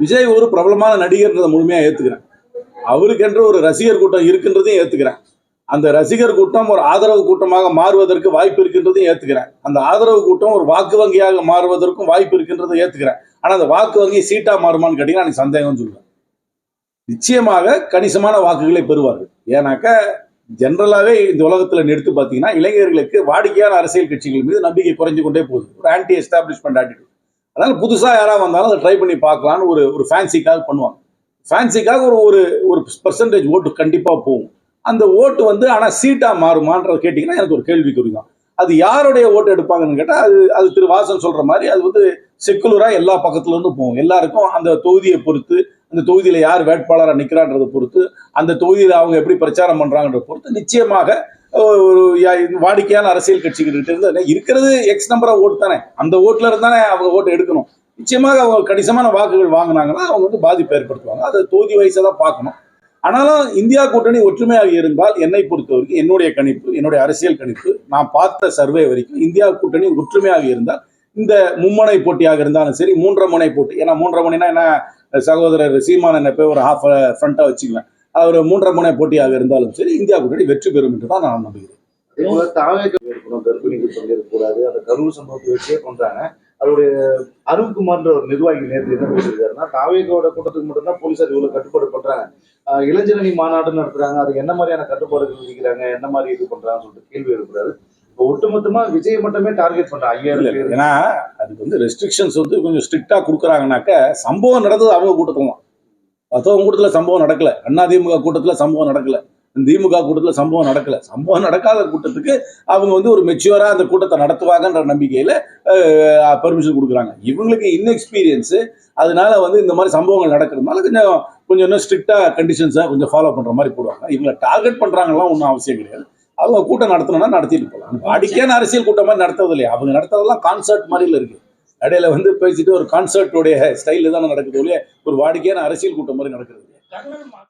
விஜய் ஒரு பிரபலமான நடிகர்ன்றதை முழுமையா ஏத்துக்கிறேன். அவருக்கென்று ஒரு ரசிகர் கூட்டம் இருக்குன்றதையும் ஏத்துக்கிறேன். அந்த ரசிகர் கூட்டம் ஒரு ஆதரவு கூட்டமாக மாறுவதற்கு வாய்ப்பு இருக்கின்றதையும் ஏத்துக்கிறேன். அந்த ஆதரவு கூட்டம் ஒரு வாக்கு வங்கியாக மாறுவதற்கும் வாய்ப்பு இருக்கின்றதை ஏத்துக்கிறேன். ஆனா அந்த வாக்கு வங்கி சீட்டா மாறுமான்னு கேட்டீங்கன்னா எனக்கு சந்தேகம் சொல்லுவேன். நிச்சயமாக கணிசமான வாக்குகளை பெறுவார்கள். ஏன்னாக்க ஜெனரலாவே இந்த உலகத்துல எடுத்து பாத்தீங்கன்னா இளைஞர்களுக்கு வாடிக்கையான அரசியல் கட்சிகள் மீது நம்பிக்கை குறைஞ்சு கொண்டே போகுது. ஒரு ஆன்டி எஸ்டாப்ளிஷ்மெண்ட் ஆட்டிடியூட். அதனால புதுசா யாராவது வந்தாலும் அதை ட்ரை பண்ணி பார்க்கலான்னு ஒரு ஃபேன்சிக்காக பண்ணுவாங்க. ஃபேன்சிக்காக ஒரு ஒரு பெர்சன்டேஜ் ஓட்டு கண்டிப்பா போகும். அந்த ஓட்டு ஆனா சீட்டா மாறுமான்றத கேட்டீங்கன்னா எனக்கு ஒரு கேள்விக்குறி தான். அது யாருடைய ஓட்டு எடுப்பாங்கன்னு கேட்டா அது திரு வாசன் சொல்ற மாதிரி அது செக்குலரா எல்லா பக்கத்துல இருந்து போகும். எல்லாருக்கும் அந்த தொகுதியை பொறுத்து, அந்த தொகுதியில யார் வேட்பாளராக நிற்கிறான்றதை பொறுத்து, அந்த தொகுதியில அவங்க எப்படி பிரச்சாரம் பண்றாங்கன்றத பொறுத்து நிச்சயமாக ஒரு வாடிக்கையான அரசியல் கட்சிகள் கிட்ட இருந்து இருக்கிறது எக்ஸ் நம்பர் ஆஃப் ஓட்டு தானே, அந்த ஓட்டுல இருந்தானே அவங்க ஓட்டு எடுக்கணும். நிச்சயமாக அவங்க கணிசமான வாக்குகள் வாங்கினாங்கன்னா அவங்க பாதிப்பு ஏற்படுத்துவாங்க. அதை தொகுதி வயசா தான் பார்க்கணும். ஆனாலும் இந்தியா கூட்டணி ஒற்றுமையாக இருந்தால் என்னை பொறுத்தவரைக்கும் என்னுடைய கணிப்பு, என்னுடைய அரசியல் கணிப்பு, நான் பார்த்த சர்வே வரைக்கும் இந்தியா கூட்டணி ஒற்றுமையாக இருந்தால் இந்த மும்முனை போட்டியாக இருந்தாலும் சரி, மூன்றரை முனை போட்டி. ஏன்னா மூன்றரை முனைனா என்ன, சகோதரர் சீமான் என்ன போய் ஒரு ஹாஃப் ஃப்ரண்டா வச்சுக்குவேன். அவர் மூன்றரை முனை போட்டியாக இருந்தாலும் சரி இந்தியா கூட்டணி வெற்றி பெறும் என்று தான் நான் நம்புகிறேன். கர்ப்பிணிகள் பங்கேற்கக்கூடாது, அந்த கரூர் சம்பவத்தை வச்சே பண்றாங்க. அதோடைய அருண்குமார்ன்ற ஒரு நிர்வாகி நேற்று என்ன பேசியிருக்காருன்னா, தாவேகோட கூட்டத்துக்கு மட்டும்தான் போலீசார் இவ்வளவு கட்டுப்பாடு பண்றாங்க, இளைஞரணி மாநாடு நடத்துறாங்க, அதுக்கு என்ன மாதிரியான கட்டுப்பாடுகள் விதிக்கிறாங்க, என்ன மாதிரி இது பண்றாங்கன்னு சொல்லிட்டு கேள்வி எழுப்புறாரு. ஒட்டுமொத்தமா விஜய் மட்டுமே டார்கெட் பண்றாங்க 5000. ஏன்னா அதுக்கு ரெஸ்ட்ரிக்ஷன்ஸ் கொஞ்சம் ஸ்ட்ரிக்டா கொடுக்குறாங்கனாக்க சம்பவம் நடந்தது அவங்க கூட்டத்துல தான். மற்றவங்க கூட்டத்துல சம்பவம் நடக்கல. அதிமுக கூட்டத்துல சம்பவம் நடக்கல. திமுக கூட்டத்துல சம்பவம் நடக்கல. சம்பவம் நடக்காத கூட்டத்துக்கு அவங்க ஒரு மெச்சூரா அந்த கூட்டத்தை நடத்துவாங்கன்ற நம்பிக்கையில பெர்மிஷன் கொடுக்குறாங்க. இவங்களுக்கு இன்எக்ஸ்பீரியன்ஸ், அதனால இந்த மாதிரி சம்பவங்கள் நடக்கிறதுனால கொஞ்சம் இன்னும் ஸ்ட்ரிக்டா கண்டிஷன்ஸை கொஞ்சம் ஃபாலோ பண்ற மாதிரி போடுவாங்க. இவங்களை டார்கெட் பண்றாங்கலாம் ஒன்றும் அவசியம் கிடையாது. அவங்க கூட்டம் நடத்தணும்னா நடத்திட்டு போகலாம். வாடிக்கையான அரசியல் கூட்டம் மாதிரி நடத்துறது இல்லையா, அவங்க நடத்துறதெல்லாம் கான்சர்ட் மாதிரில இருக்கு. இடையில பேசிட்டு ஒரு கான்சர்ட்டோடைய ஸ்டைல தானே நடக்குது, ஒரு வாடிக்கையான அரசியல் கூட்டம் மாதிரி நடக்கிறது.